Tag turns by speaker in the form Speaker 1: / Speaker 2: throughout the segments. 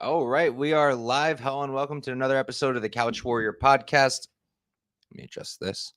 Speaker 1: All right, we are live. Hello and welcome to another episode of the Couch Warrior podcast. Let me adjust this.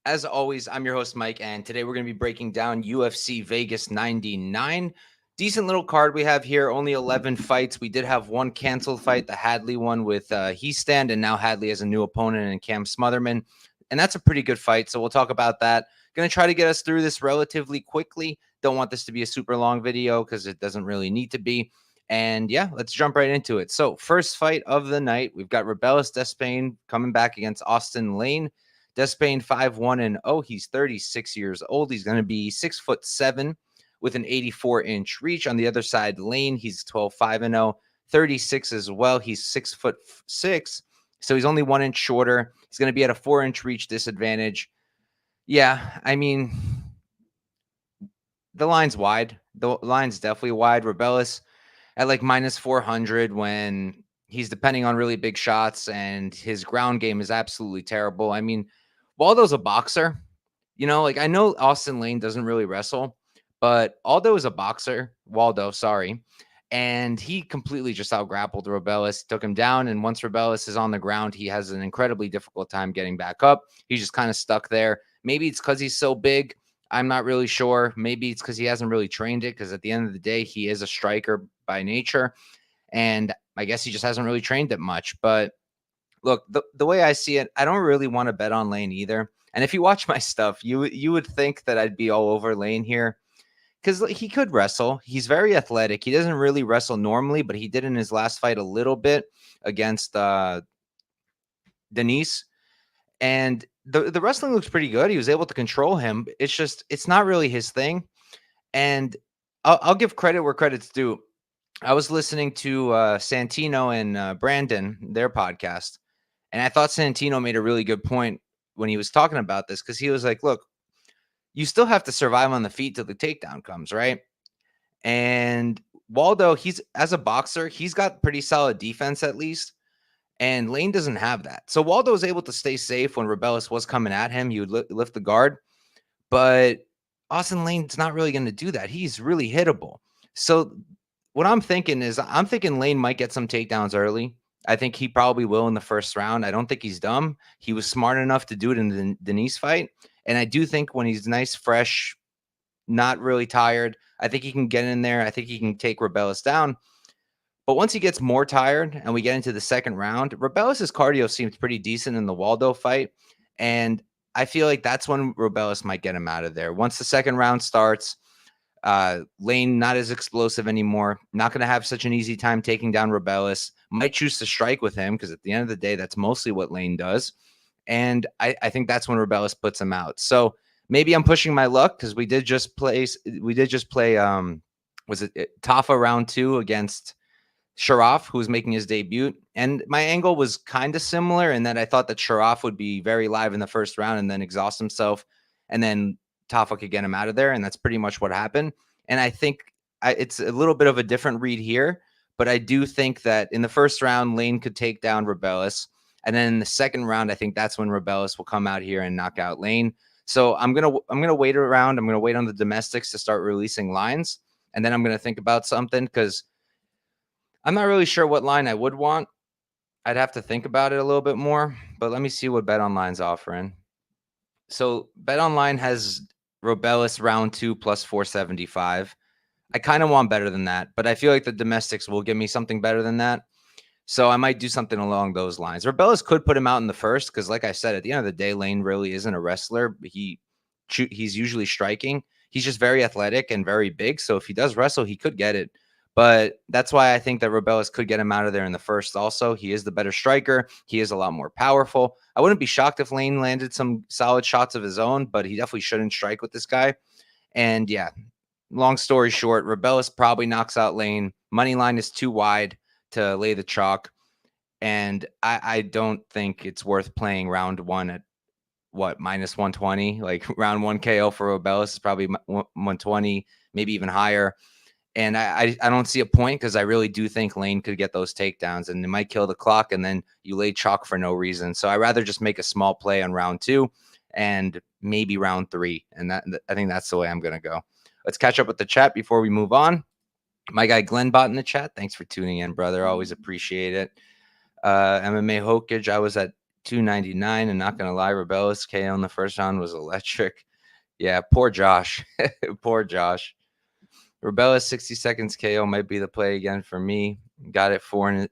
Speaker 1: As always, I'm your host, Mike, and today we're going to be breaking down UFC Vegas 99. Decent little card we have here, only 11 fights. We did have one canceled fight, the Hadley one with Hestand, and now Hadley has a new opponent in Cam Smotherman, and that's a pretty good fight, so we'll talk about that. Going to try to get us through this relatively quickly. Don't want this to be a super long video because it doesn't really need to be. And yeah, let's jump right into it. So first fight of the night, we've got Robelis Despaigne coming back against Austen Lane. Despaigne 5-1-0. He's 36 years old. He's going to be 6'7" with an 84-inch reach. On the other side, Lane, he's 12-5-0, 36 as well. He's 6'6", so he's only 1 inch shorter. He's going to be at a 4-inch reach disadvantage. Yeah, I mean, the line's wide. The line's definitely wide. Robelis at like minus 400 when he's depending on really big shots and his ground game is absolutely terrible. I mean, Waldo's a boxer, you know, like I know Austen Lane doesn't really wrestle, but Waldo is a boxer, and he completely just out-grappled Robelis, took him down, and once Robelis is on the ground, he has an incredibly difficult time getting back up. He's just kind of stuck there. Maybe it's because he's so big. I'm not really sure. Maybe it's because he hasn't really trained it, because at the end of the day, he is a striker by nature, and I guess he just hasn't really trained it much. But look, the way I see it, I don't really want to bet on Lane either. And if you watch my stuff, you would think that I'd be all over Lane here, because he could wrestle. He's very athletic. He doesn't really wrestle normally, but he did in his last fight a little bit against Denise. And the wrestling looks pretty good. He was able to control him. It's just, it's not really his thing. And I'll give credit where credit's due. I was listening to Santino and Brandon, their podcast, and I thought Santino made a really good point when he was talking about this, because he was like, look, you still have to survive on the feet till the takedown comes, right? And Waldo, as a boxer, he's got pretty solid defense at least. And Lane doesn't have that. So Waldo was able to stay safe when Robelis was coming at him. He would lift the guard. But Austen Lane's not really going to do that. He's really hittable. So what I'm thinking is Lane might get some takedowns early. I think he probably will in the first round. I don't think he's dumb. He was smart enough to do it in the Denise fight. And I do think when he's nice, fresh, not really tired, I think he can get in there. I think he can take Robelis down. But once he gets more tired and we get into the second round, Robelis' cardio seems pretty decent in the Waldo fight. And I feel like that's when Robelis might get him out of there. Once the second round starts, Lane not as explosive anymore, not going to have such an easy time taking down Robelis, might choose to strike with him, because at the end of the day, that's mostly what Lane does. And I think that's when Robelis puts him out. So maybe I'm pushing my luck, because we did just play was it Tafa round 2 against Sharaf, who was making his debut. And my angle was kind of similar in that I thought that Sharaf would be very live in the first round and then exhaust himself, and then Tafa could get him out of there. And that's pretty much what happened. And I think it's a little bit of a different read here, but I do think that in the first round, Lane could take down Robelis. And then in the second round, I think that's when Robelis will come out here and knock out Lane. So I'm gonna wait around. I'm gonna wait on the domestics to start releasing lines, and then I'm gonna think about something, because I'm not really sure what line I would want. I'd have to think about it a little bit more, but let me see what BetOnline's offering. So BetOnline has Robelis round 2 plus 475. I kind of want better than that, but I feel like the domestics will give me something better than that. So I might do something along those lines. Robelis could put him out in the first, because like I said, at the end of the day, Lane really isn't a wrestler. He's usually striking. He's just very athletic and very big. So if he does wrestle, he could get it. But that's why I think that Robelis could get him out of there in the first also. He is the better striker. He is a lot more powerful. I wouldn't be shocked if Lane landed some solid shots of his own, but he definitely shouldn't strike with this guy. And yeah, long story short, Robelis probably knocks out Lane. Money line is too wide to lay the chalk. And I don't think it's worth playing round one at what, minus 120. Like round one KO for Robelis is probably 120, maybe even higher. And I don't see a point because I really do think Lane could get those takedowns and it might kill the clock. And then you lay chalk for no reason. So I'd rather just make a small play on round two and maybe round three. And I think that's the way I'm going to go. Let's catch up with the chat before we move on. My guy Glenbot in the chat. Thanks for tuning in, brother. Always appreciate it. MMA Hokage, I was at 299 and not going to lie, Robelis KO in the first round was electric. Yeah, poor Josh. Poor Josh. Robelis 60 seconds KO might be the play again for me. Got it four in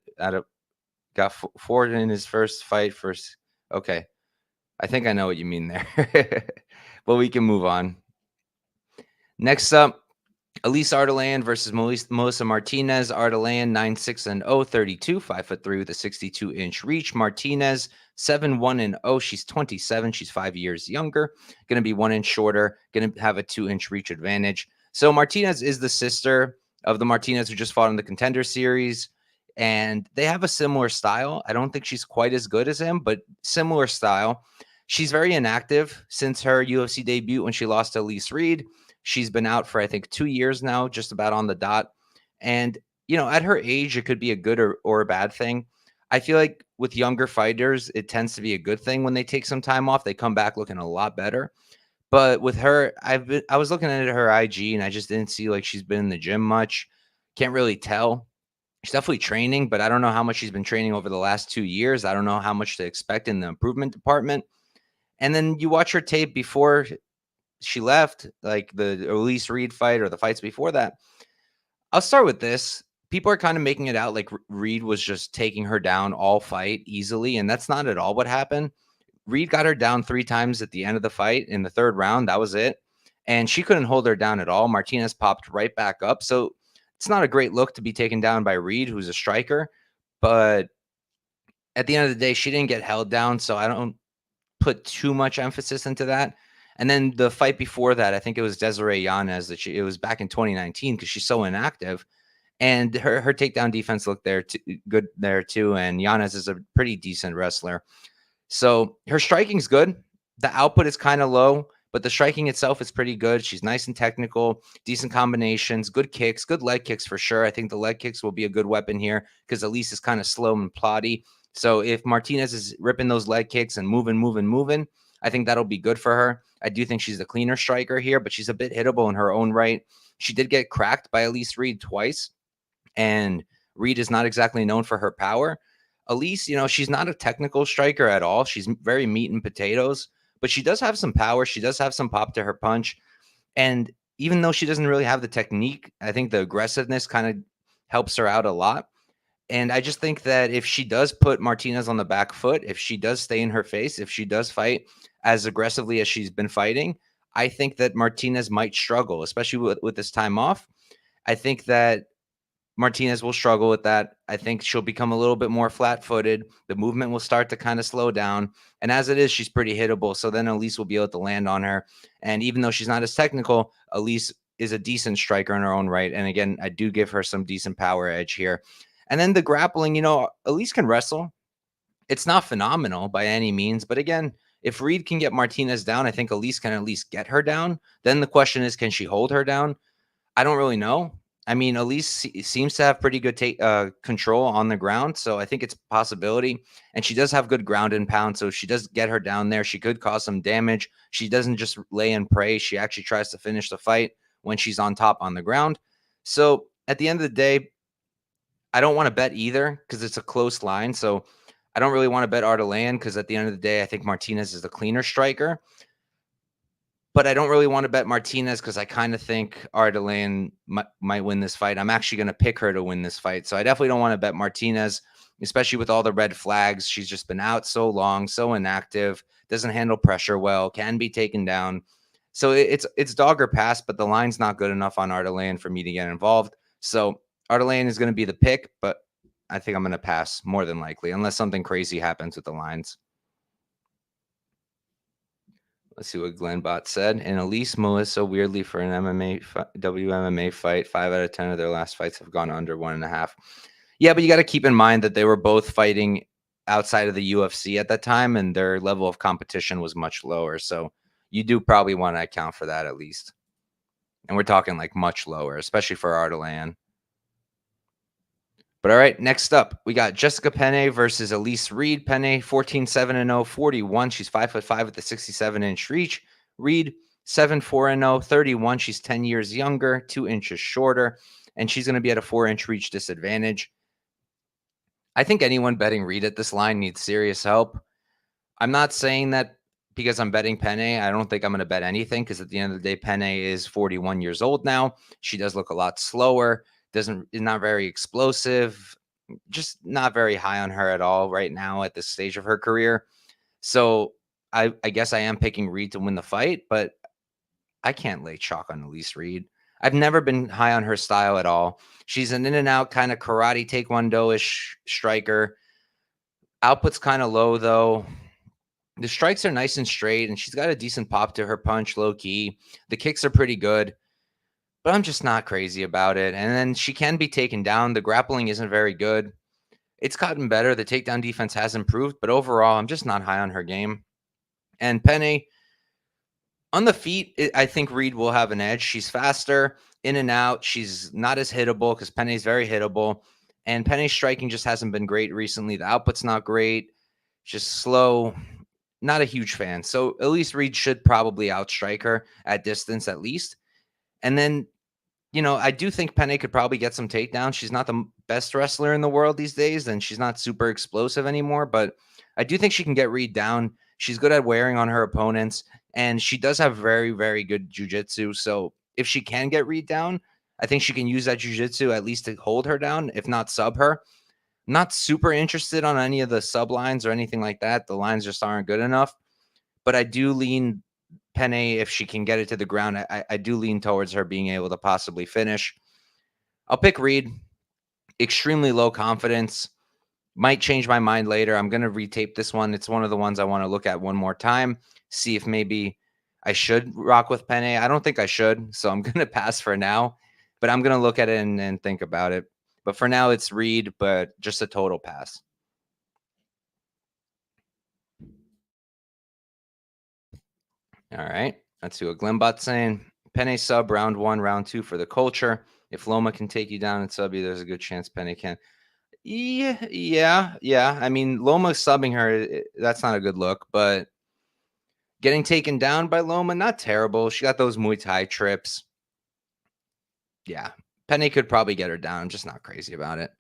Speaker 1: his first fight. Okay. I think I know what you mean there. But we can move on. Next up, Elise Ardelean versus Melissa Martinez. Ardelean 9-6-0, 32, 5'3" with a 62-inch reach. Martinez 7-1-0. She's 27. She's 5 years younger. Going to be 1 inch shorter. Going to have a 2-inch reach advantage. So Martinez is the sister of the Martinez who just fought in the Contender Series, and they have a similar style. I don't think she's quite as good as him, but similar style. She's very inactive since her UFC debut when she lost to Elise Reed. She's been out for, I think, 2 years now, just about on the dot. And, at her age, it could be a good or a bad thing. I feel like with younger fighters, it tends to be a good thing when they take some time off. They come back looking a lot better. But with her, I was looking at her IG and I just didn't see like she's been in the gym much. Can't really tell. She's definitely training, but I don't know how much she's been training over the last 2 years. I don't know how much to expect in the improvement department. And then you watch her tape before she left, like the Elise Reed fight or the fights before that. I'll start with this. People are kind of making it out like Reed was just taking her down all fight easily, and that's not at all what happened. Reed got her down 3 times at the end of the fight in the third round. That was it. And she couldn't hold her down at all. Martinez popped right back up. So it's not a great look to be taken down by Reed, who's a striker. But at the end of the day, she didn't get held down. So I don't put too much emphasis into that. And then the fight before that, I think it was Desiree Yanez it was back in 2019 because she's so inactive. And her takedown defense looked good there too. And Yanez is a pretty decent wrestler. So her striking's good. The output is kind of low, but the striking itself is pretty good. She's nice and technical, decent combinations, good kicks, good leg kicks for sure. I think the leg kicks will be a good weapon here because Elise is kind of slow and plotty. So if Martinez is ripping those leg kicks and moving, I think that'll be good for her. I do think she's the cleaner striker here, but she's a bit hittable in her own right. She did get cracked by Elise Reed twice, and Reed is not exactly known for her power. Elise, she's not a technical striker at all. She's very meat and potatoes, but she does have some power. She does have some pop to her punch. And even though she doesn't really have the technique, I think the aggressiveness kind of helps her out a lot. And I just think that if she does put Martinez on the back foot, if she does stay in her face, if she does fight as aggressively as she's been fighting, I think that Martinez might struggle, especially with this time off. I think that Martinez will struggle with that. I think she'll become a little bit more flat-footed. The movement will start to kind of slow down. And as it is, she's pretty hittable. So then Elise will be able to land on her. And even though she's not as technical, Elise is a decent striker in her own right. And again, I do give her some decent power edge here. And then the grappling, Elise can wrestle. It's not phenomenal by any means. But again, if Reed can get Martinez down, I think Elise can at least get her down. Then the question is, can she hold her down? I don't really know. I mean, Elise seems to have pretty good control on the ground, so I think it's a possibility. And she does have good ground and pound, so if she does get her down there, she could cause some damage. She doesn't just lay and pray. She actually tries to finish the fight when she's on top on the ground. So at the end of the day, I don't want to bet either because it's a close line. So I don't really want to bet Ardelean because at the end of the day, I think Martinez is the cleaner striker. But I don't really want to bet Martinez because I kind of think Ardelean might win this fight. I'm actually going to pick her to win this fight. So I definitely don't want to bet Martinez, especially with all the red flags. She's just been out so long, so inactive, doesn't handle pressure well, can be taken down. So it's dog or pass, but the line's not good enough on Ardelean for me to get involved. So Ardelean is going to be the pick, but I think I'm going to pass more than likely, unless something crazy happens with the lines. Let's see what Glenbot said. And Elise, Melissa, weirdly for an WMMA fight, 5 out of 10 of their last fights have gone under 1.5. Yeah, but you got to keep in mind that they were both fighting outside of the UFC at that time, and their level of competition was much lower. So you do probably want to account for that at least. And we're talking like much lower, especially for Ardelean. But all right, next up, we got Jessica Penne versus Elise Reed. Penne 14-7-0, 41. She's 5'5" with the 67-inch reach. Reed 7-4-0, 31. She's 10 years younger, 2 inches shorter, and she's going to be at a 4-inch reach disadvantage. I think anyone betting Reed at this line needs serious help. I'm not saying that because I'm betting Penne. I don't think I'm going to bet anything because at the end of the day, Penne is 41 years old now. She does look a lot slower. Is not very explosive. Just not very high on her at all right now at this stage of her career. So I guess I am picking Reed to win the fight, but I can't lay chalk on Elise Reed. I've never been high on her style at all. She's an in and out kind of karate taekwondo-ish striker. Output's kind of low though. The strikes are nice and straight, and she's got a decent pop to her punch, low key. The kicks are pretty good, but I'm just not crazy about it. And then she can be taken down. The grappling isn't very good. It's gotten better. The takedown defense has improved, but overall, I'm just not high on her game. And Penne, on the feet, I think Reed will have an edge. She's faster, in and out. She's not as hittable because Penne's very hittable. And Penne's striking just hasn't been great recently. The output's not great, just slow. Not a huge fan. So Elise Reed should probably outstrike her at distance at least. And then, I do think Penne could probably get some takedowns. She's not the best wrestler in the world these days, and she's not super explosive anymore, but I do think she can get Reed down. She's good at wearing on her opponents, and she does have very, very good jiu-jitsu. So if she can get Reed down, I think she can use that jiu-jitsu at least to hold her down, if not sub her. Not super interested on any of the sub lines or anything like that. The lines just aren't good enough, but I do lean Penne, if she can get it to the ground, I do lean towards her being able to possibly finish. I'll pick Reed. Extremely low confidence. Might change my mind later. I'm going to retape this one. It's one of the ones I want to look at one more time, see if maybe I should rock with Penne. I don't think I should, so I'm going to pass for now, but I'm going to look at it and think about it. But for now, it's Reed, but just a total pass. All right. Let's do a Glimbot saying Penne sub round 1, round 2 for the culture. If Loma can take you down and sub you, there's a good chance Penne can. Yeah. I mean, Loma subbing her, that's not a good look, but getting taken down by Loma, not terrible. She got those Muay Thai trips. Yeah. Penne could probably get her down. I'm just not crazy about it.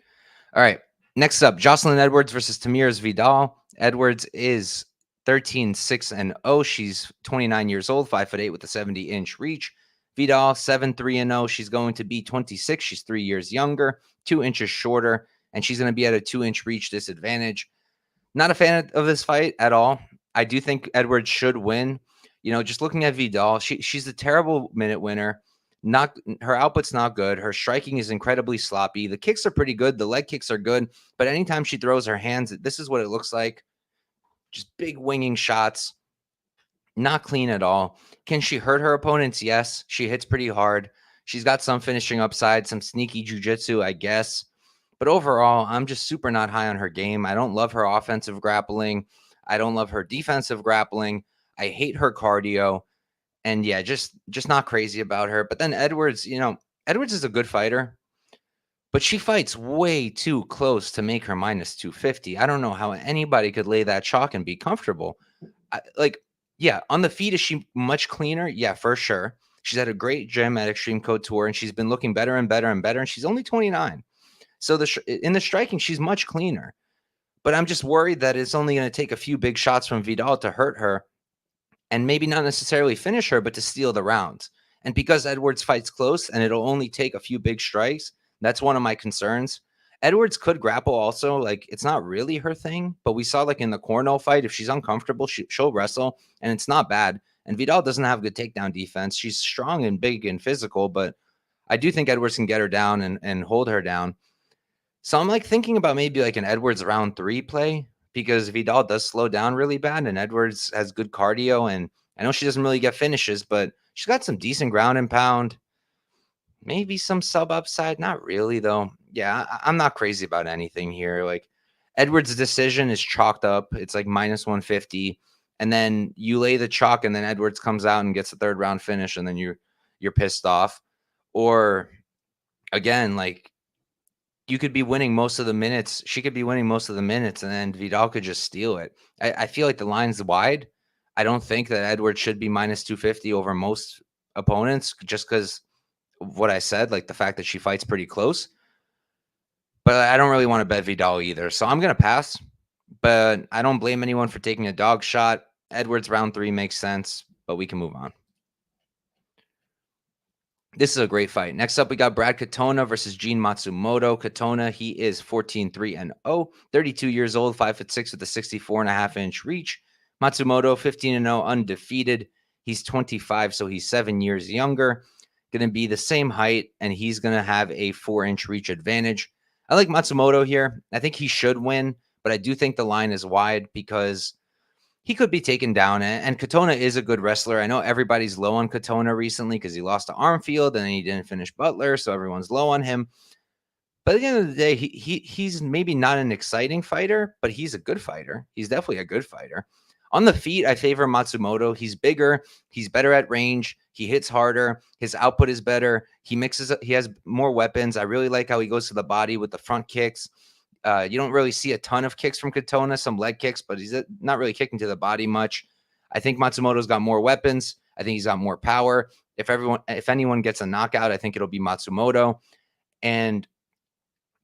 Speaker 1: All right. Next up, Joselyne Edwards versus Tamires Vidal. Edwards is 13-6-0. She's 29 years old, 5'8" with a 70-inch reach. Vidal 7-3-0. She's going to be 26. She's 3 years younger, 2 inches shorter, and she's going to be at a 2-inch reach disadvantage. Not a fan of this fight at all. I do think Edwards should win. Just looking at Vidal, she's a terrible minute winner. Her output's not good. Her striking is incredibly sloppy. The kicks are pretty good. The leg kicks are good, but anytime she throws her hands, this is what it looks like. Just big winging shots. Not clean at all. Can she hurt her opponents? Yes. She hits pretty hard. She's got some finishing upside, some sneaky jiu-jitsu, I guess. But overall, I'm just super not high on her game. I don't love her offensive grappling. I don't love her defensive grappling. I hate her cardio. And yeah, just not crazy about her. But then Edwards, Edwards is a good fighter, but she fights way too close to make her minus 250. I don't know how anybody could lay that chalk and be comfortable. On the feet, is she much cleaner? Yeah, for sure. She's had a great gym at Extreme Couture, and she's been looking better and better and better, and she's only 29. So in the striking, she's much cleaner. But I'm just worried that it's only going to take a few big shots from Vidal to hurt her, and maybe not necessarily finish her, but to steal the rounds. And because Edwards fights close and it'll only take a few big strikes, that's one of my concerns. Edwards could grapple also. It's not really her thing, but we saw in the Cornell fight, if she's uncomfortable, she'll wrestle, and it's not bad. And Vidal doesn't have good takedown defense. She's strong and big and physical, but I do think Edwards can get her down and hold her down. So I'm thinking about maybe an Edwards round 3 play, because Vidal does slow down really bad, and Edwards has good cardio, and I know she doesn't really get finishes, but she's got some decent ground and pound. Maybe some sub upside. Not really, though. Yeah, I'm not crazy about anything here. Like Edwards' decision is chalked up. It's like minus 150. And then you lay the chalk, and then Edwards comes out and gets a third round finish, and then you're pissed off. Or again, like you could be winning most of the minutes. She could be winning most of the minutes, and then Vidal could just steal it. I feel like the line's wide. I don't think that Edwards should be minus 250 over most opponents just because of what I said, like the fact that she fights pretty close. But I don't really want to bet Vidal either. So I'm going to pass. But I don't blame anyone for taking a dog shot. Edwards round 3 makes sense, but we can move on. This is a great fight. Next up, we got Brad Katona versus Gene Matsumoto. Katona, he is 14-3-0, 32 years old, 5'6" with a 64.5-inch reach. Matsumoto, 15-0, undefeated. He's 25, so he's 7 years younger. Going to be the same height, and he's going to have a 4-inch reach advantage. I like Matsumoto here. I think he should win, but I do think the line is wide because he could be taken down. And Katona is a good wrestler. I know everybody's low on Katona recently because he lost to Armfield and he didn't finish Butler, so everyone's low on him. But at the end of the day, he's maybe not an exciting fighter, but he's a good fighter. He's definitely a good fighter. On the feet, I favor Matsumoto. He's bigger. He's better at range. He hits harder. His output is better. He has more weapons. I really like how he goes to the body with the front kicks. You don't really see a ton of kicks from Katona, some leg kicks, but he's not really kicking to the body much. I think Matsumoto's got more weapons. I think he's got more power. If anyone gets a knockout, I think it'll be Matsumoto. And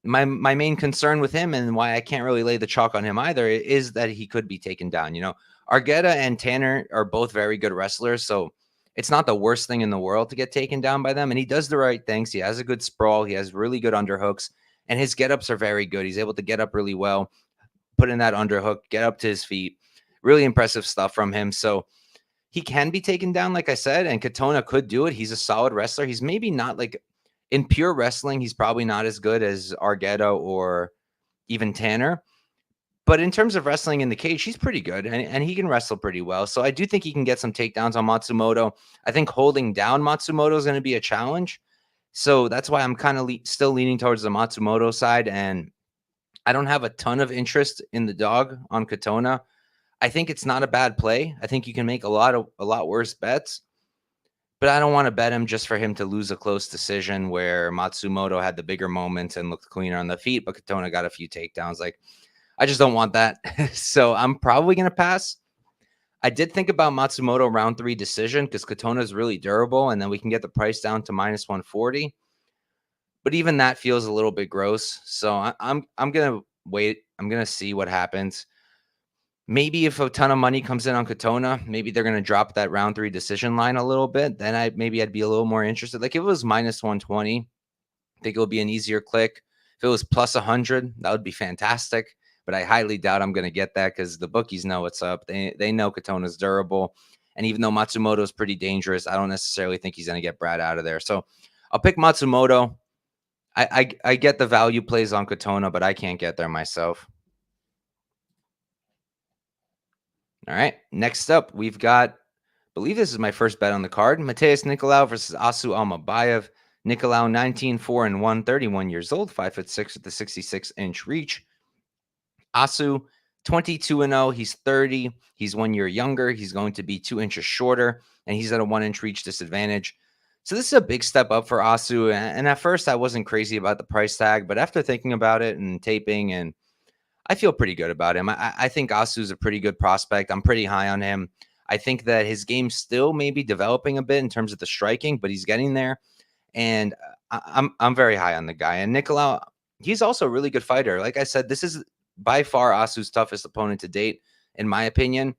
Speaker 1: my main concern with him and why I can't really lay the chalk on him either is that he could be taken down. Argueta and Tanner are both very good wrestlers, so it's not the worst thing in the world to get taken down by them. And he does the right things. He has a good sprawl. He has really good underhooks. And his get-ups are very good. He's able to get up really well, put in that underhook, get up to his feet. Really impressive stuff from him. So he can be taken down, like I said, and Katona could do it. He's a solid wrestler. He's maybe not like in pure wrestling, he's probably not as good as Argueta or even Tanner. But in terms of wrestling in the cage, he's pretty good, and he can wrestle pretty well. So I do think he can get some takedowns on Matsumoto. I think holding down Matsumoto is going to be a challenge. So that's why I'm kind of still leaning towards the Matsumoto side, and I don't have a ton of interest in the dog on Katona. I think it's not a bad play. I think you can make a lot worse bets, but I don't want to bet him just for him to lose a close decision where Matsumoto had the bigger moments and looked cleaner on the feet, but Katona got a few takedowns. Like, I just don't want that. So I'm probably going to pass. I did think about Matsumoto round 3 decision because Katona is really durable, and then we can get the price down to minus 140. But even that feels a little bit gross. So I'm going to wait. I'm going to see what happens. Maybe if a ton of money comes in on Katona, maybe they're going to drop that round 3 decision line a little bit. Then I'd be a little more interested. Like if it was minus 120, I think it would be an easier click. If it was plus 100, that would be fantastic. But I highly doubt I'm going to get that because the bookies know what's up. They know Katona's durable. And even though Matsumoto is pretty dangerous, I don't necessarily think he's going to get Brad out of there. So I'll pick Matsumoto. I get the value plays on Katona, but I can't get there myself. All right. Next up, we've got, I believe this is my first bet on the card, Matheus Nicolau versus Asu Almabayev. Nicolau, 19-4-1, 31 years old, 5'6" with a 66-inch reach. Asu, 22-0. He's 30. He's 1 year younger. He's going to be 2 inches shorter, and he's at a 1-inch reach disadvantage. So this is a big step up for Asu. And at first, I wasn't crazy about the price tag, but after thinking about it and taping, and I feel pretty good about him. I think Asu is a pretty good prospect. I'm pretty high on him. I think that his game still may be developing a bit in terms of the striking, but he's getting there. And I'm very high on the guy. And Nicolau, he's also a really good fighter. Like I said, this is by far Asu's toughest opponent to date, in my opinion.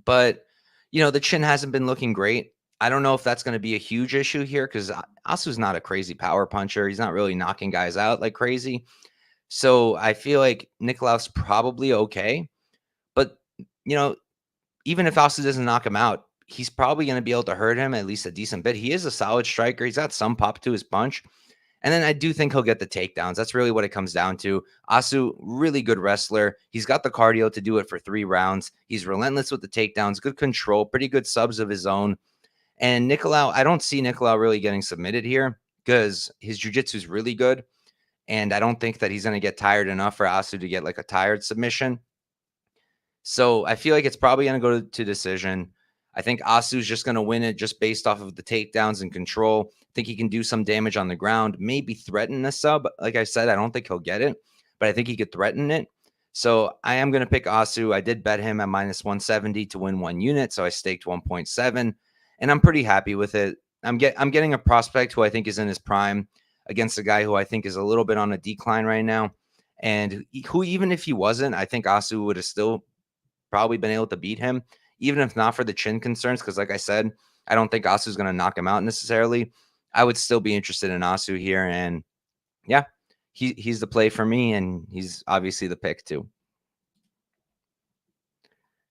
Speaker 1: But, the chin hasn't been looking great. I don't know if that's going to be a huge issue here because Asu's not a crazy power puncher. He's not really knocking guys out like crazy. So I feel like Nicolau's probably okay. But, even if Austen doesn't knock him out, he's probably going to be able to hurt him at least a decent bit. He is a solid striker. He's got some pop to his punch. And then I do think he'll get the takedowns. That's really what it comes down to. Asu, really good wrestler. He's got the cardio to do it for 3 rounds. He's relentless with the takedowns, good control, pretty good subs of his own. And Nicolau, I don't see Nicolau really getting submitted here because his jiu-jitsu is really good. And I don't think that he's going to get tired enough for Asu to get like a tired submission. So I feel like it's probably going to go to decision. I think Asu's just going to win it just based off of the takedowns and control. I think he can do some damage on the ground, maybe threaten a sub. Like I said, I don't think he'll get it, but I think he could threaten it. So I am going to pick Asu. I did bet him at minus 170 to win 1 unit, so I staked 1.7, and I'm pretty happy with it. I'm getting a prospect who I think is in his prime against a guy who I think is a little bit on a decline right now, and who, even if he wasn't, I think Asu would have still probably been able to beat him, even if not for the chin concerns. Because like I said, I don't think Asu's going to knock him out necessarily. I would still be interested in Asu here, and yeah, he's the play for me, and he's obviously the pick too.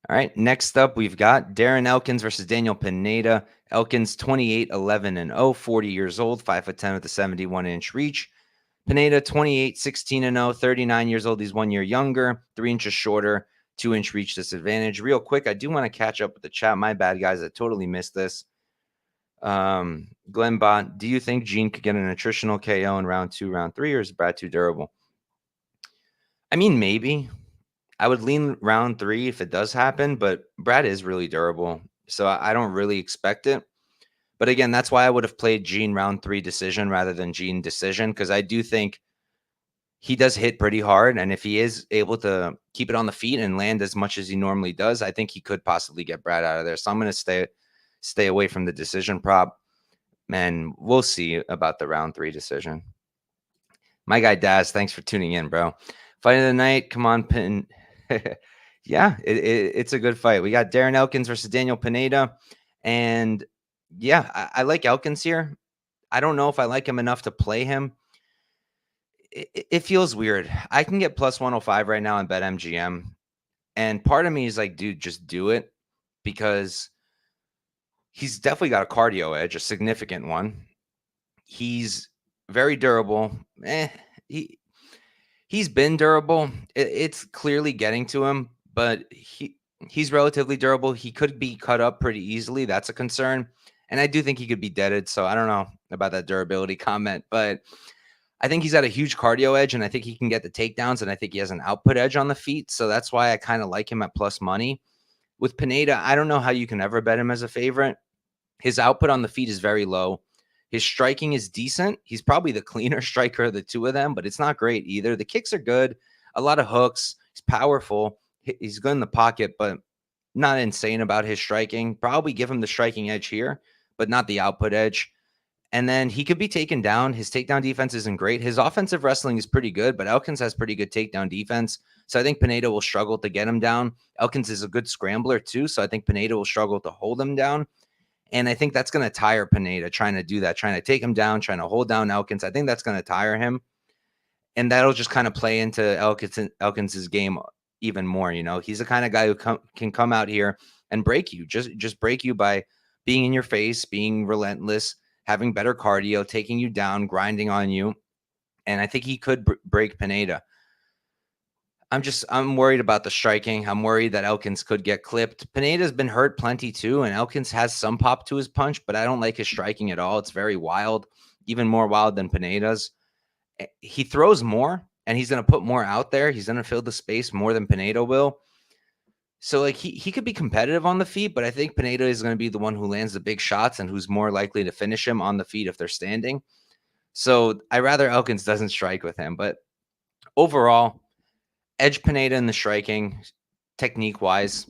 Speaker 1: All right, next up, we've got Darren Elkins versus Daniel Pineda. Elkins 28, 11, and 0, 40 years old, 5'10" with a 71-inch reach. Pineda 28, 16, and 0, 39 years old. He's 1 year younger, 3 inches shorter, 2-inch reach disadvantage. Real quick, I do want to catch up with the chat. My bad, guys. I totally missed this. Glenn Bond, do you think Gene could get an attritional KO in round 2, round 3, or is Brad too durable? I mean, maybe. I would lean round 3 if it does happen, but Brad is really durable, so I don't really expect it. But again, that's why I would have played Gene round 3 decision rather than Gene decision, because I do think he does hit pretty hard, and if he is able to keep it on the feet and land as much as he normally does, I think he could possibly get Brad out of there. So I'm going to stay away from the decision prop, and we'll see about the round 3 decision. My guy Daz, thanks for tuning in, bro. Fight of the night, come on, Pin. Yeah, it's a good fight. We got Darren Elkins versus Daniel Pineda, and yeah, I like Elkins here. I don't know if I like him enough to play him. It feels weird. I can get plus 105 right now in BetMGM, and part of me is like, dude, just do it, because he's definitely got a cardio edge, a significant one. He's very durable. He's been durable. It's clearly getting to him, but he's relatively durable. He could be cut up pretty easily. That's a concern. And I do think he could be deaded. So I don't know about that durability comment, but I think he's got a huge cardio edge, and I think he can get the takedowns, and I think he has an output edge on the feet. So that's why I kind of like him at plus money. With Pineda, I don't know how you can ever bet him as a favorite. His output on the feet is very low. His striking is decent. He's probably the cleaner striker of the two of them, but it's not great either. The kicks are good. A lot of hooks. He's powerful. He's good in the pocket, but not insane about his striking. Probably give him the striking edge here, but not the output edge. And then he could be taken down. His takedown defense isn't great. His offensive wrestling is pretty good, but Elkins has pretty good takedown defense. So I think Pineda will struggle to get him down. Elkins is a good scrambler too, so I think Pineda will struggle to hold him down. And I think that's going to tire Pineda trying to do that, trying to take him down, trying to hold down Elkins. I think that's going to tire him. And that'll just kind of play into Elkins's game even more. You know, he's the kind of guy who can come out here and break you, just break you by being in your face, being relentless, having better cardio, taking you down, grinding on you. And I think he could break Pineda. I'm worried about the striking. I'm worried that Elkins could get clipped. Pineda's been hurt plenty too, and Elkins has some pop to his punch, but I don't like his striking at all. It's very wild, even more wild than Pineda's. He throws more, and he's going to put more out there. He's going to fill the space more than Pineda will. So like he could be competitive on the feet, but I think Pineda is going to be the one who lands the big shots and who's more likely to finish him on the feet if they're standing. So I rather Elkins doesn't strike with him, but overall, edge Pineda in the striking, technique-wise.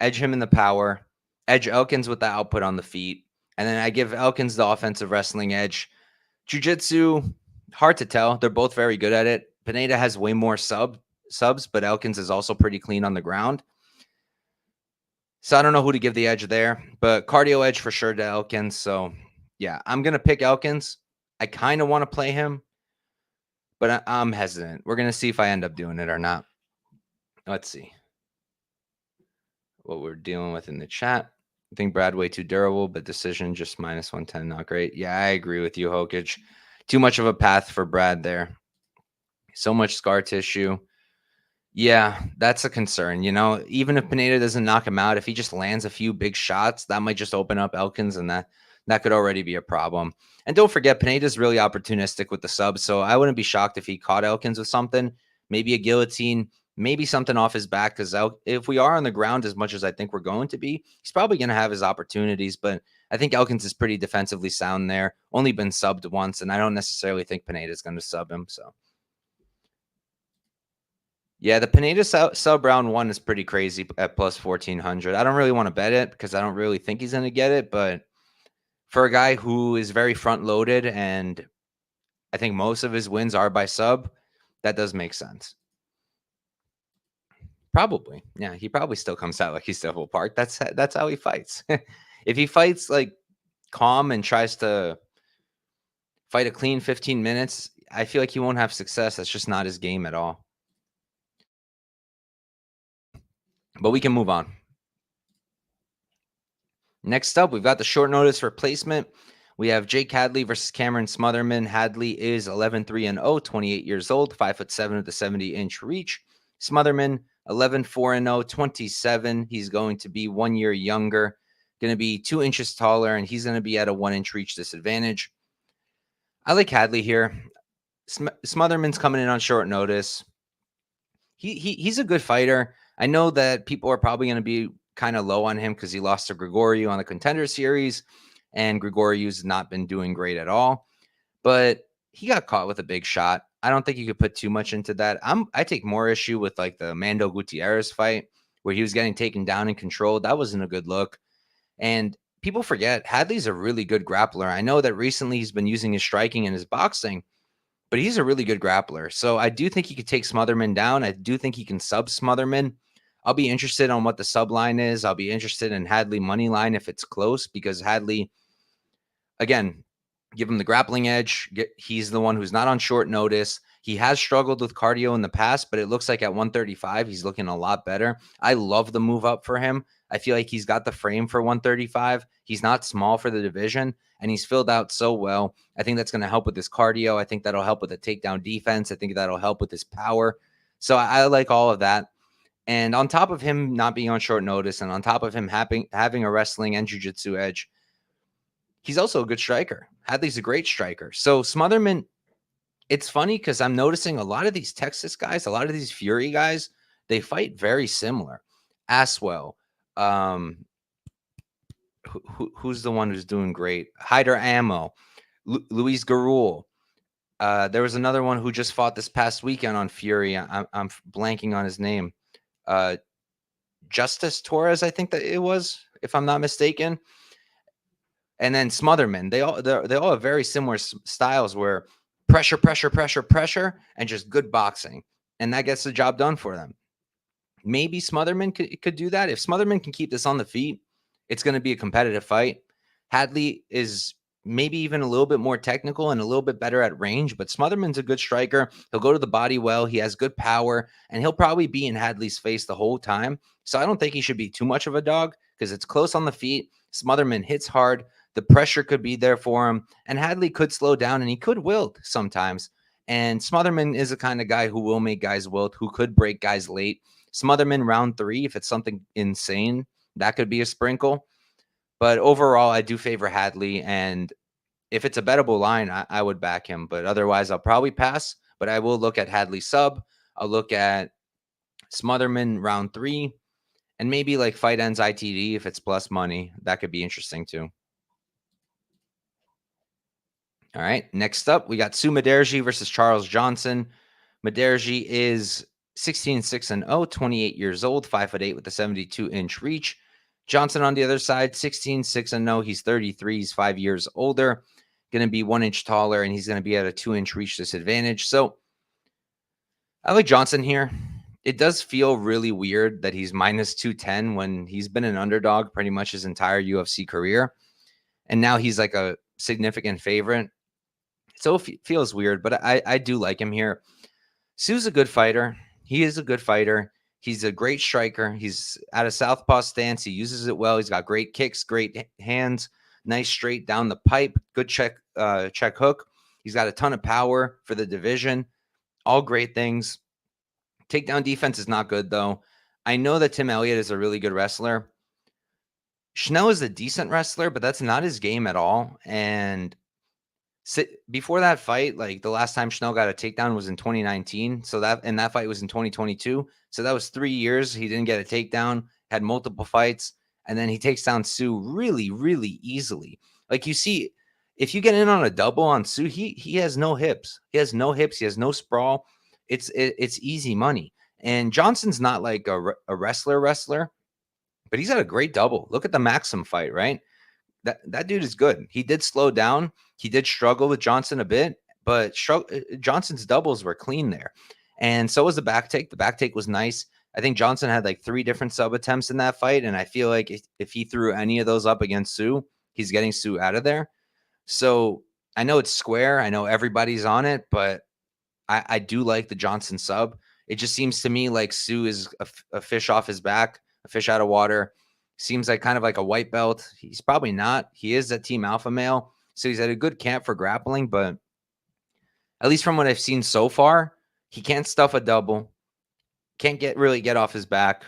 Speaker 1: Edge him in the power. Edge Elkins with the output on the feet. And then I give Elkins the offensive wrestling edge. Jiu-jitsu, hard to tell. They're both very good at it. Pineda has way more subs, but Elkins is also pretty clean on the ground. So I don't know who to give the edge there. But cardio edge for sure to Elkins. So, yeah, I'm going to pick Elkins. I kind of want to play him, but I'm hesitant. We're going to see if I end up doing it or not. Let's see what we're dealing with in the chat. I think Brad way too durable, but decision just minus 110, not great. Yeah, I agree with you, Hokage. Too much of a path for Brad there. So much scar tissue. Yeah, that's a concern. You know, even if Pineda doesn't knock him out, if he just lands a few big shots, that might just open up Elkins, and that could already be a problem. And don't forget, Pineda's really opportunistic with the sub, so I wouldn't be shocked if he caught Elkins with something, maybe a guillotine, maybe something off his back, because if we are on the ground as much as I think we're going to be, he's probably going to have his opportunities, but I think Elkins is pretty defensively sound there, only been subbed once, and I don't necessarily think Pineda's going to sub him, so. Yeah, the Pineda sub round 1 is pretty crazy at plus 1,400. I don't really want to bet it because I don't really think he's going to get it, but for a guy who is very front loaded and I think most of his wins are by sub, that does make sense. Probably. Yeah, he probably still comes out like he's Devil Park. That's how he fights. If he fights like calm and tries to fight a clean 15 minutes, I feel like he won't have success. That's just not his game at all. But we can move on. Next up, we've got the short notice replacement. We have Jake Hadley versus Cameron Smotherman. Hadley is 11-3-0, 28 years old, 5'7" with a 70-inch reach. Smotherman, 11-4-0, 27. He's going to be 1 year younger, going to be 2 inches taller, and he's going to be at a 1-inch reach disadvantage. I like Hadley here. Smotherman's coming in on short notice. He's a good fighter. I know that people are probably going to be kind of low on him because he lost to Grigoriou on the Contender Series, and Grigoriou's not been doing great at all. But he got caught with a big shot. I don't think you could put too much into that. I take more issue with like the Mando Gutierrez fight where he was getting taken down and controlled. That wasn't a good look. And people forget Hadley's a really good grappler. I know that recently he's been using his striking and his boxing, but he's a really good grappler. So I do think he could take Smotherman down. I do think he can sub Smotherman. I'll be interested on what the sub line is. I'll be interested in Hadley money line if it's close, because Hadley, again, give him the grappling edge. He's the one who's not on short notice. He has struggled with cardio in the past, but it looks like at 135, he's looking a lot better. I love the move up for him. I feel like he's got the frame for 135. He's not small for the division, and he's filled out so well. I think that's going to help with his cardio. I think that'll help with the takedown defense. I think that'll help with his power. So I like all of that. And on top of him not being on short notice, and on top of him having a wrestling and jiu-jitsu edge, he's also a good striker. Hadley's a great striker. So Smotherman, it's funny because I'm noticing a lot of these Texas guys, a lot of these Fury guys, they fight very similar. Aswell, who's the one who's doing great? Hyder Ammo, Luis Garul. There was another one who just fought this past weekend on Fury. I'm blanking on his name. Justice Torres, I think that it was, if I'm not mistaken. And then Smotherman, they all have very similar styles where pressure, and just good boxing. And that gets the job done for them. Maybe Smotherman could do that. If Smotherman can keep this on the feet, it's going to be a competitive fight. Hadley is maybe even a little bit more technical and a little bit better at range, but Smotherman's a good striker. He'll go to the body well. He has good power, and he'll probably be in Hadley's face the whole time. So I don't think he should be too much of a dog because it's close on the feet. Smotherman hits hard. The pressure could be there for him, and Hadley could slow down, and he could wilt sometimes. And Smotherman is the kind of guy who will make guys wilt, who could break guys late. Smotherman round 3, if it's something insane, that could be a sprinkle. But overall, I do favor Hadley, and if it's a bettable line, I would back him. But otherwise, I'll probably pass. But I will look at Hadley sub. I'll look at Smotherman round 3, and maybe like fight ends ITD if it's plus money. That could be interesting too. All right, next up, we got Sumudaerji versus Charles Johnson. Mudaerji is 16-6-0, 28 years old, 5'8" with a 72-inch reach. Johnson on the other side, 16-6-0. He's 33. He's 5 years older, going to be 1 inch taller, and he's going to be at a 2-inch reach disadvantage. So I like Johnson here. It does feel really weird that he's minus 210 when he's been an underdog pretty much his entire UFC career. And now he's like a significant favorite. So it feels weird, but I do like him here. Su's a good fighter. He is a good fighter. He's a great striker. He's at a southpaw stance. He uses it well. He's got great kicks, great hands, nice straight down the pipe, good check hook. He's got a ton of power for the division. All great things. Takedown defense is not good, though. I know that Tim Elliott is a really good wrestler, Schnell is a decent wrestler, but that's not his game at all. And before that fight, like the last time Schnell got a takedown was in 2019. So that fight was in 2022. So that was 3 years. He didn't get a takedown, had multiple fights, and then he takes down Tszyu really, really easily. Like you see, if you get in on a double on Tszyu, he has no hips. He has no hips. He has no sprawl. It's easy money. And Johnson's not like a wrestler, but he's had a great double. Look at the Maxim fight, right? That dude is good. He did slow down. He did struggle with Johnson a bit, but Johnson's doubles were clean there. And so was the back take. The back take was nice. I think Johnson had like 3 different sub attempts in that fight. And I feel like if he threw any of those up against Tszyu, he's getting Tszyu out of there. So I know it's square. I know everybody's on it, but I do like the Johnson sub. It just seems to me like Tszyu is a fish off his back, a fish out of water. Seems like kind of like a white belt. He's probably not. He is a team alpha male. So he's at a good camp for grappling, but at least from what I've seen so far, he can't stuff a double, can't really get off his back,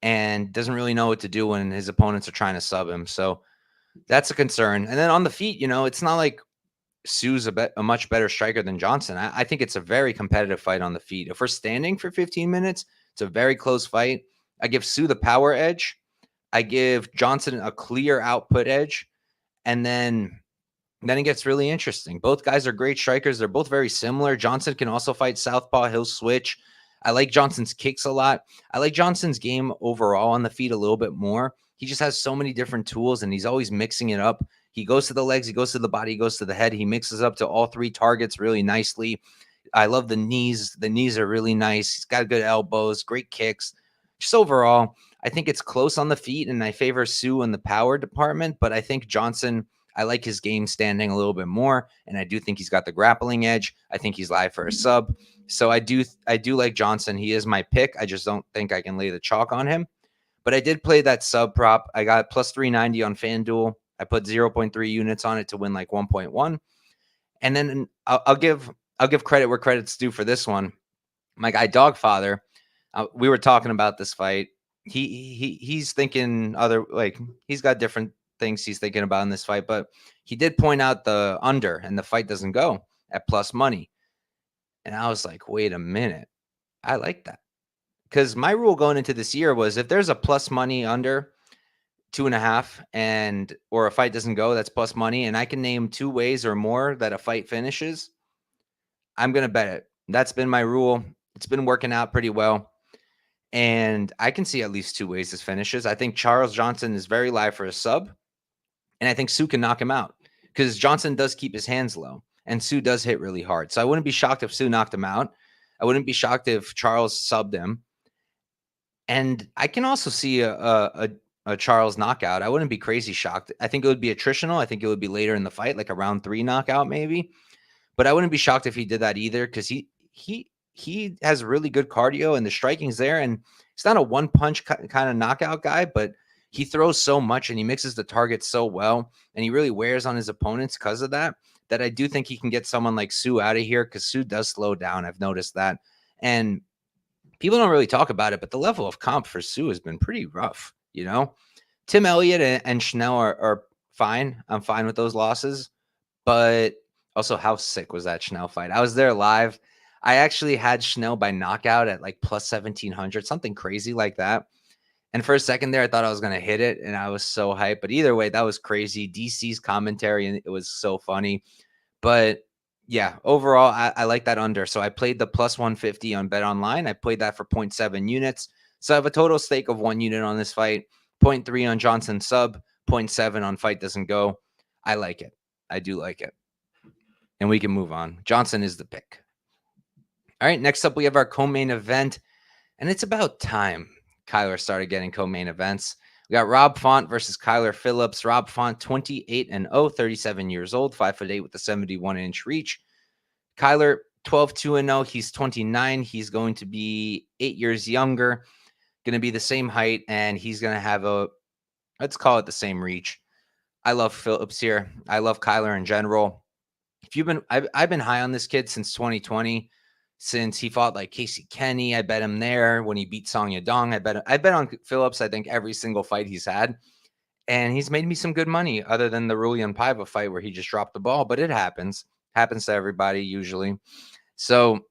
Speaker 1: and doesn't really know what to do when his opponents are trying to sub him. So that's a concern. And then on the feet, it's not like Tszyu's a much better striker than Johnson. I think it's a very competitive fight on the feet. If we're standing for 15 minutes, it's a very close fight. I give Tszyu the power edge. I give Johnson a clear output edge. And then it gets really interesting. Both guys are great strikers. They're both very similar. Johnson can also fight southpaw. He'll switch. I like Johnson's kicks a lot. I like Johnson's game overall on the feet a little bit more. He just has so many different tools, and he's always mixing it up. He goes to the legs, he goes to the body, he goes to the head. He mixes up to all 3 targets really nicely. I love the knees. The knees are really nice. He's got good elbows, great kicks. Just overall, I think it's close on the feet, and I favor Tszyu in the power department, but I think Johnson, I like his game standing a little bit more, and I do think he's got the grappling edge. I think he's live for a sub. So I do like Johnson. He is my pick. I just don't think I can lay the chalk on him. But I did play that sub prop. I got plus 390 on FanDuel. I put 0.3 units on it to win like 1.1. And then I'll give credit where credit's due for this one. My guy Dogfather, we were talking about this fight. He's thinking he's got different things he's thinking about in this fight, but he did point out the under and the fight doesn't go at plus money. And I was like, wait a minute. I like that. Because my rule going into this year was if there's a plus money under 2.5 or a fight doesn't go, that's plus money. And I can name 2 ways or more that a fight finishes, I'm going to bet it. That's been my rule. It's been working out pretty well. And I can see at least 2 ways this finishes. I think Charles Johnson is very live for a sub. And I think Tszyu can knock him out because Johnson does keep his hands low and Tszyu does hit really hard. So I wouldn't be shocked if Tszyu knocked him out. I wouldn't be shocked if Charles subbed him. And I can also see a Charles knockout. I wouldn't be crazy shocked. I think it would be attritional. I think it would be later in the fight, like a round 3 knockout maybe. But I wouldn't be shocked if he did that either because he has really good cardio and the striking's there. And he's not a one-punch kind of knockout guy, but he throws so much and he mixes the target so well. And he really wears on his opponents because of that I do think he can get someone like Tszyu out of here because Tszyu does slow down. I've noticed that. And people don't really talk about it, but the level of comp for Tszyu has been pretty rough, Tim Elliott and Schnell are fine. I'm fine with those losses. But also, how sick was that Schnell fight? I was there live. I actually had Schnell by knockout at like plus 1,700, something crazy like that. And for a second there, I thought I was going to hit it, and I was so hyped. But either way, that was crazy. DC's commentary, and it was so funny. But yeah, overall, I like that under. So I played the plus 150 on Bet Online. I played that for 0.7 units. So I have a total stake of 1 unit on this fight, 0.3 on Johnson sub, 0.7 on fight doesn't go. I like it. I do like it. And we can move on. Johnson is the pick. All right, next up, we have our co-main event. And it's about time Kyler started getting co-main events. We got Rob Font versus Kyler Phillips. Rob Font, 28-0, 37 years old, 5'8" with a 71-inch reach. Kyler, 12-2-0. He's 29. He's going to be 8 years younger, going to be the same height, and he's going to have let's call it the same reach. I love Phillips here. I love Kyler in general. I've been high on this kid since 2020. Since he fought like Casey Kenny, I bet him there. When he beat Song Yadong, I bet on Phillips. I think every single fight he's had. And he's made me some good money other than the Rulian Paiva fight where he just dropped the ball, but it happens. Happens to everybody usually. So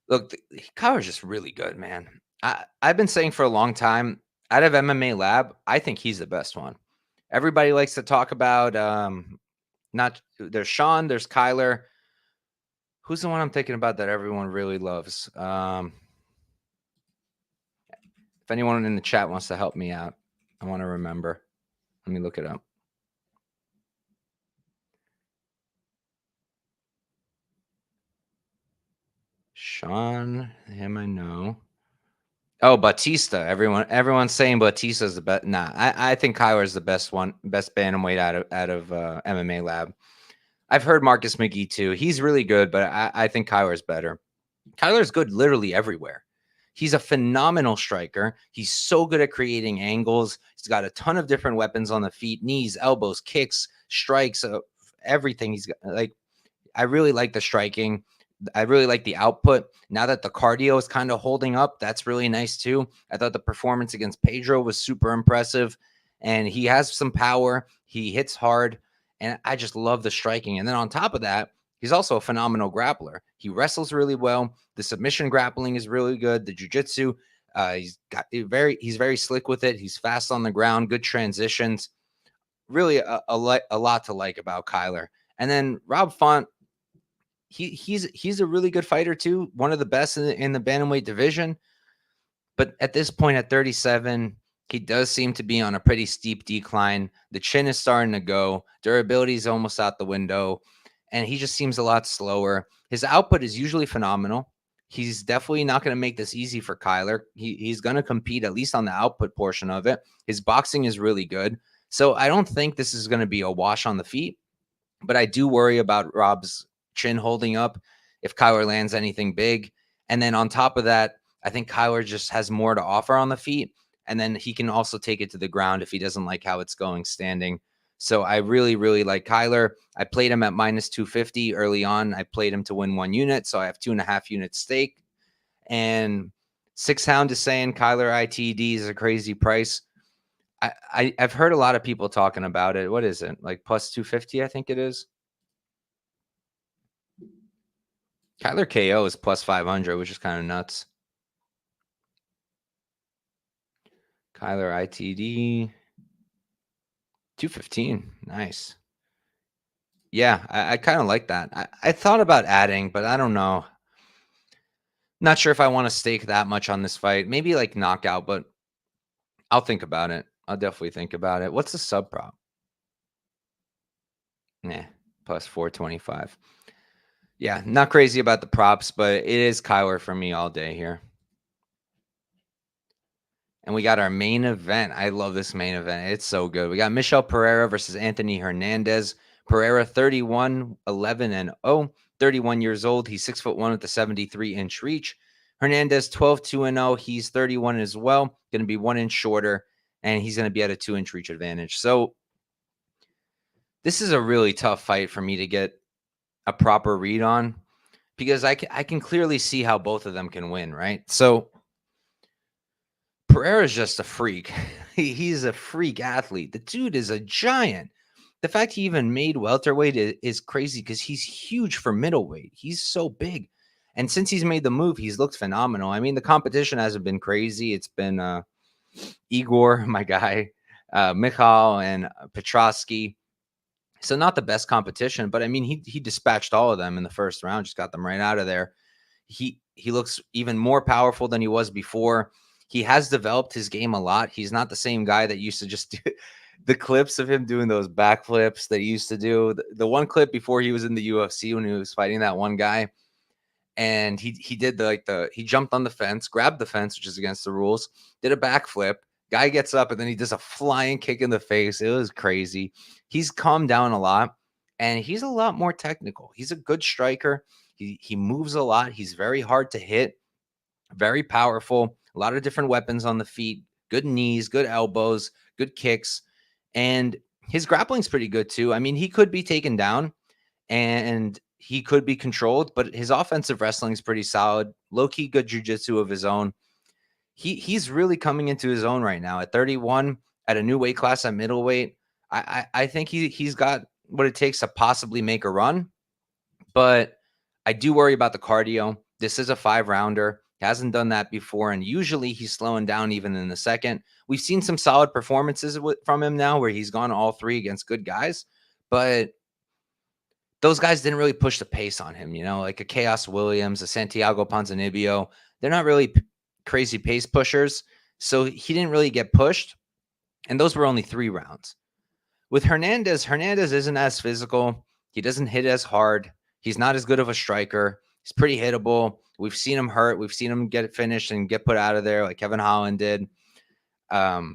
Speaker 1: look, Kyler's just really good, man. I've been saying for a long time, out of MMA Lab, I think he's the best one. Everybody likes to talk about not there's Sean, there's Kyler. Who's the one I'm thinking about that everyone really loves? If anyone in the chat wants to help me out, I want to remember. Let me look it up. Sean, him I know. Oh, Batista. Everyone's saying Batista's the best. Nah, I think Kyler's the best one, best bantamweight out of MMA Lab. I've heard Marcus McGee too. He's really good, but I think Kyler's better. Kyler's good literally everywhere. He's a phenomenal striker. He's so good at creating angles. He's got a ton of different weapons on the feet, knees, elbows, kicks, strikes, everything. He's got like, I really like the striking. I really like the output. Now that the cardio is kind of holding up, that's really nice too. I thought the performance against Pedro was super impressive, and he has some power. He hits hard, and I just love the striking. And then on top of that, he's also a phenomenal grappler. He wrestles really well. The submission grappling is really good. The jiu-jitsu, he's very slick with it. He's fast on the ground, good transitions. Really a lot to like about Kyler. And then Rob Font, he's a really good fighter too, one of the best in the bantamweight division. But at this point, at 37, he does seem to be on a pretty steep decline. The chin is starting to go. Durability is almost out the window, and he just seems a lot slower. His output is usually phenomenal. He's definitely not going to make this easy for Kyler. He's going to compete at least on the output portion of it. His boxing is really good. So I don't think this is going to be a wash on the feet, but I do worry about Rob's chin holding up if Kyler lands anything big. And then on top of that, I think Kyler just has more to offer on the feet. And then he can also take it to the ground if he doesn't like how it's going standing. So I really, really like Kyler. I played him at minus 250 early on. I played him to win 1 unit. So I have 2.5 units stake. And 6hound is saying Kyler ITD is a crazy price. I've heard a lot of people talking about it. What is it? Like plus 250, I think it is. Kyler KO is plus 500, which is kind of nuts. Kyler ITD 215. Nice. Yeah, I kind of like that. I thought about adding, but I don't know. Not sure if I want to stake that much on this fight. Maybe like knockout, but I'll think about it. I'll definitely think about it. What's the sub prop? Nah, plus 425. Yeah, not crazy about the props, but it is Kyler for me all day here. And we got our main event. I love this main event. It's so good. We got Michel Pereira versus Anthony Hernandez. Pereira 31, 11 and 0, 31 years old. He's 6'1" with a 73-inch reach. Hernandez 12, 2 and 0. He's 31 as well. Going to be 1 inch shorter, and he's going to be at a 2-inch reach advantage. So this is a really tough fight for me to get a proper read on because I can clearly see how both of them can win, right? So Pereira is just a freak. He's a freak athlete. The dude is a giant. The fact he even made welterweight is crazy because he's huge for middleweight. He's so big. And since he's made the move, he's looked phenomenal. I mean, the competition hasn't been crazy. It's been Igor, my guy, Michel, and Petrosky. So not the best competition, but I mean, he dispatched all of them in the first round, just got them right out of there. He looks even more powerful than he was before. He has developed his game a lot. He's not the same guy that used to just do the clips of him doing those backflips that he used to do. The one clip before he was in the UFC when he was fighting that one guy, and he did he jumped on the fence, grabbed the fence, which is against the rules, did a backflip. Guy gets up and then he does a flying kick in the face. It was crazy. He's calmed down a lot, and he's a lot more technical. He's a good striker. He moves a lot. He's very hard to hit, very powerful, a lot of different weapons on the feet, good knees, good elbows, good kicks, and his grappling's pretty good too. I mean, he could be taken down and he could be controlled, but his offensive wrestling is pretty solid. Low-key good jiu-jitsu of his own. he's really coming into his own right now at 31 at a new weight class at middleweight. I think he's got what it takes to possibly make a run, but I do worry about the cardio. This is a 5-rounder. He hasn't done that before, and usually he's slowing down even in the second. We've seen some solid performances from him now where he's gone all 3 against good guys, but those guys didn't really push the pace on him, like a Chaos Williams, a Santiago Ponzinibbio. They're not really crazy pace pushers, so he didn't really get pushed, and those were only 3 rounds. With Hernandez isn't as physical. He doesn't hit as hard. He's not as good of a striker. He's pretty hittable. We've seen him hurt. We've seen him get finished and get put out of there like Kevin Holland did. No.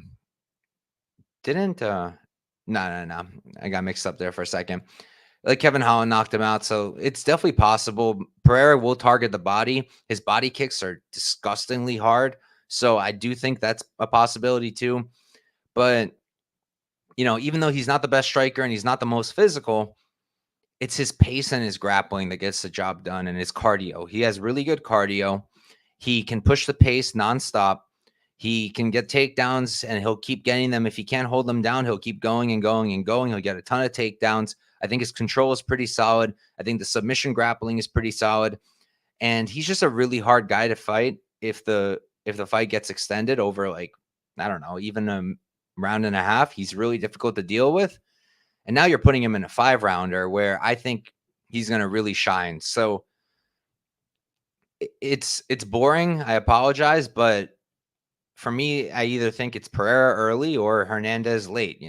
Speaker 1: I got mixed up there for a second. Like Kevin Holland knocked him out. So it's definitely possible. Pereira will target the body. His body kicks are disgustingly hard. So I do think that's a possibility too. But, even though he's not the best striker and he's not the most physical, it's his pace and his grappling that gets the job done, and his cardio. He has really good cardio. He can push the pace nonstop. He can get takedowns, and he'll keep getting them. If he can't hold them down, he'll keep going and going and going. He'll get a ton of takedowns. I think his control is pretty solid. I think the submission grappling is pretty solid. And he's just a really hard guy to fight if the fight gets extended over, like, I don't know, even a round and a half. He's really difficult to deal with. And now you're putting him in a 5-rounder where I think he's going to really shine. So it's boring. I apologize, but for me, I either think it's Pereira early or Hernandez late.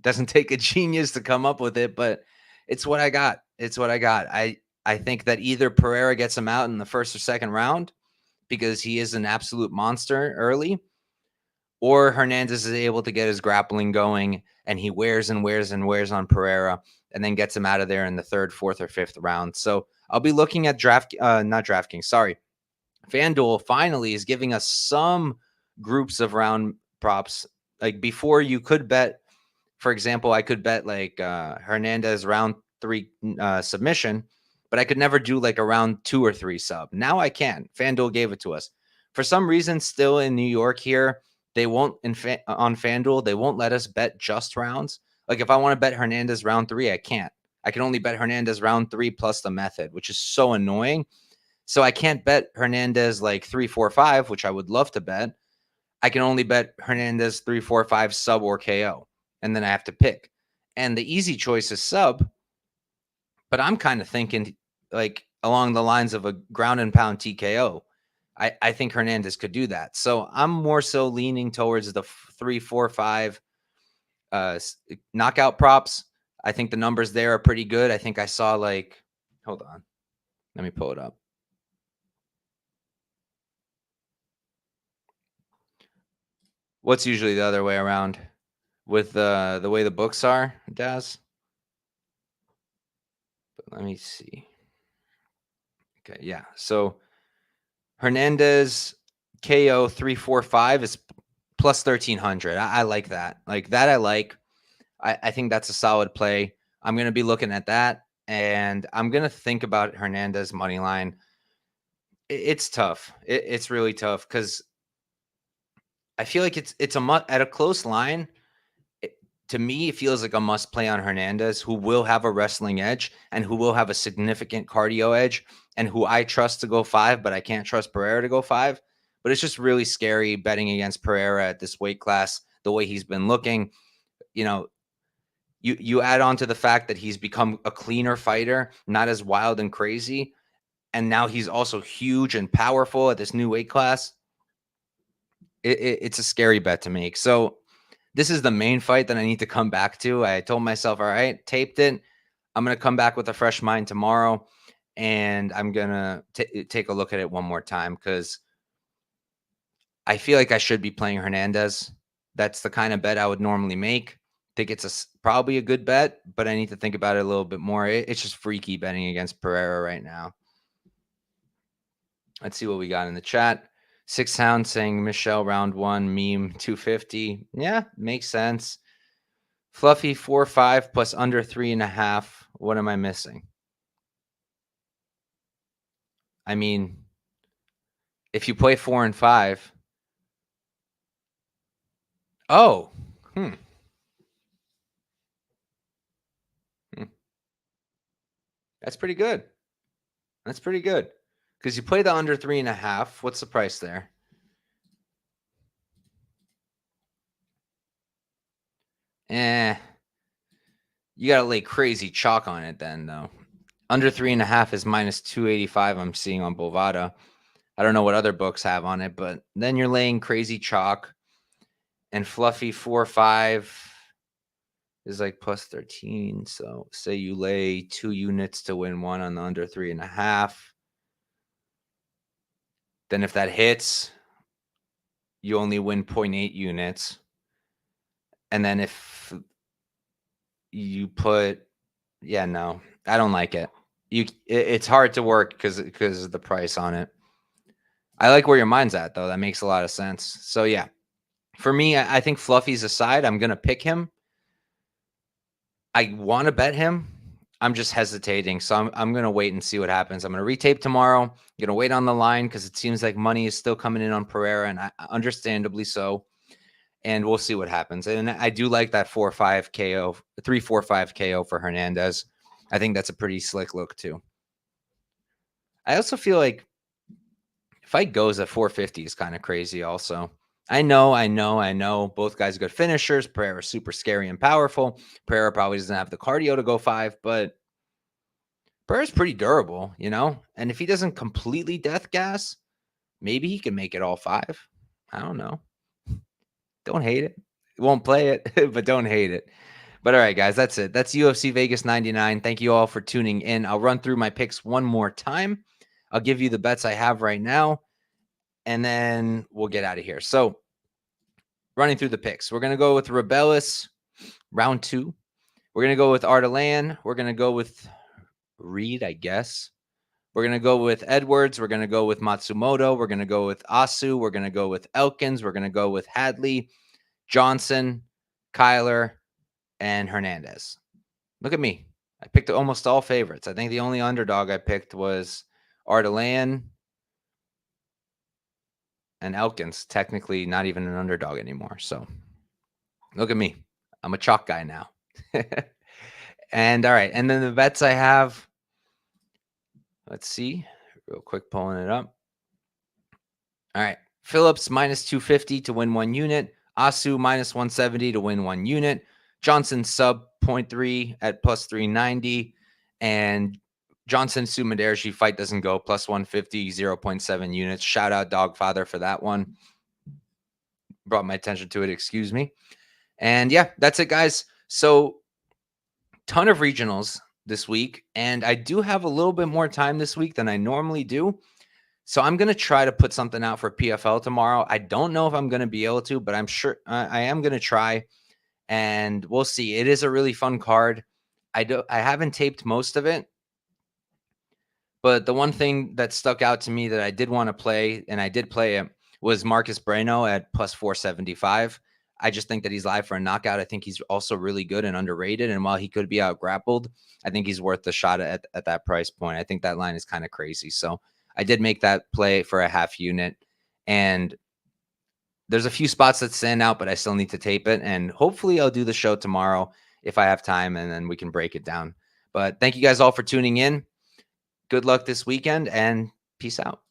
Speaker 1: Doesn't take a genius to come up with it, but it's what I got. I think that either Pereira gets him out in the first or second round because he is an absolute monster early, or Hernandez is able to get his grappling going and he wears and wears and wears on Pereira and then gets him out of there in the 3rd, 4th, or 5th round. So I'll be looking at FanDuel finally is giving us some groups of round props. Like before, you could bet, for example, I could bet like Hernandez round 3 submission, but I could never do like a round 2 or 3 sub. Now I can. FanDuel gave it to us. For some reason, still in New York here, they won't on FanDuel, they won't let us bet just rounds. Like if I want to bet Hernandez round 3, I can't. I can only bet Hernandez round 3 plus the method, which is so annoying. So I can't bet Hernandez like 3, 4, 5, which I would love to bet. I can only bet Hernandez 3, 4, 5 sub or KO. And then I have to pick. And the easy choice is sub. But I'm kind of thinking like along the lines of a ground and pound TKO. I think Hernandez could do that. So I'm more so leaning towards the 3, 4, 5 knockout props. I think the numbers there are pretty good. I think I saw like, hold on. Let me pull it up. What's usually the other way around with the way the books are, Daz? But let me see. Okay, yeah. So Hernandez KO 3, 4, 5 is plus 1,300. I like that. Like that I like. I think that's a solid play. I'm going to be looking at that, and I'm going to think about Hernandez money line. It's tough. It's really tough because I feel like it's at a close line. To me, it feels like a must play on Hernandez, who will have a wrestling edge and who will have a significant cardio edge, and who I trust to go 5, but I can't trust Pereira to go 5. But it's just really scary betting against Pereira at this weight class, the way he's been looking. You add on to the fact that he's become a cleaner fighter, not as wild and crazy. And now he's also huge and powerful at this new weight class. It's a scary bet to make. So this is the main fight that I need to come back to. I told myself, all right, taped it. I'm going to come back with a fresh mind tomorrow, and I'm going to take a look at it one more time because I feel like I should be playing Hernandez. That's the kind of bet I would normally make. Think it's probably a good bet, but I need to think about it a little bit more. It's just freaky betting against Pereira right now. Let's see what we got in the chat. 6 Sound saying Michel round 1 meme 250. Yeah, makes sense. Fluffy 4-5 plus under 3.5. What am I missing? I mean, if you play 4 and 5, Oh, hmm. Hmm. That's pretty good. That's pretty good. Because you play the under 3.5. What's the price there? You got to lay crazy chalk on it then, though. Under 3.5 is minus 285. I'm seeing on Bovada. I don't know what other books have on it, but then you're laying crazy chalk, and fluffy 4-5 is like plus 13. So say you lay 2 units to win one on the under 3.5. Then if that hits, you only win 0.8 units. And then if you put, yeah, no, I don't like it. It's hard to work because of the price on it. I like where your mind's at, though. That makes a lot of sense. So yeah, for me, I think Fluffy's aside. I'm gonna pick him. I want to bet him. I'm just hesitating, so I'm gonna wait and see what happens. I'm gonna retape tomorrow. I'm gonna wait on the line because it seems like money is still coming in on Pereira, and understandably so. And we'll see what happens. And I do like that 4-5 KO, 3-4-5 KO for Hernandez. I think that's a pretty slick look too. I also feel like fight goes at 450 is kind of crazy. Also, I know. Both guys are good finishers. Pereira super scary and powerful. Pereira probably doesn't have the cardio to go 5, but Pereira's pretty durable, you know. And if he doesn't completely death gas, maybe he can make it all 5. I don't know. Don't hate it. Won't play it, but don't hate it. But all right, guys, that's it. That's UFC Vegas 99. Thank you all for tuning in. I'll run through my picks one more time. I'll give you the bets I have right now, and then we'll get out of here. So, running through the picks, we're going to go with Robelis, round 2. We're going to go with Ardelean. We're going to go with Reed, I guess. We're going to go with Edwards. We're going to go with Matsumoto. We're going to go with Asu. We're going to go with Elkins. We're going to go with Hadley, Johnson, Kyler, and Hernandez. Look at me. I picked almost all favorites. I think the only underdog I picked was Ardelean and Elkins. Technically not even an underdog anymore. So look at me. I'm a chalk guy now. And all right. And then the bets I have, let's see, real quick, pulling it up. All right. Phillips minus 250 to win 1 unit. Asu minus 170 to win 1 unit. Johnson sub 0.3 at plus 390. And Johnson Sumudaerji fight doesn't go plus 150, 0.7 units. Shout out Dogfather for that one. Brought my attention to it. Excuse me. And yeah, that's it, guys. So, ton of regionals this week. And I do have a little bit more time this week than I normally do. So I'm going to try to put something out for PFL tomorrow. I don't know if I'm going to be able to, but I'm sure I am going to try, and we'll see. It is a really fun card. I haven't taped most of it, but the one thing that stuck out to me that I did want to play, and I did play it, was Marcus Breno at plus 475. I just think that he's live for a knockout. I think he's also really good and underrated. And while he could be out grappled, I think he's worth the shot at that price point. I think that line is kind of crazy. So I did make that play for a half unit. And there's a few spots that stand out, but I still need to tape it. And hopefully I'll do the show tomorrow if I have time, and then we can break it down. But thank you guys all for tuning in. Good luck this weekend, and peace out.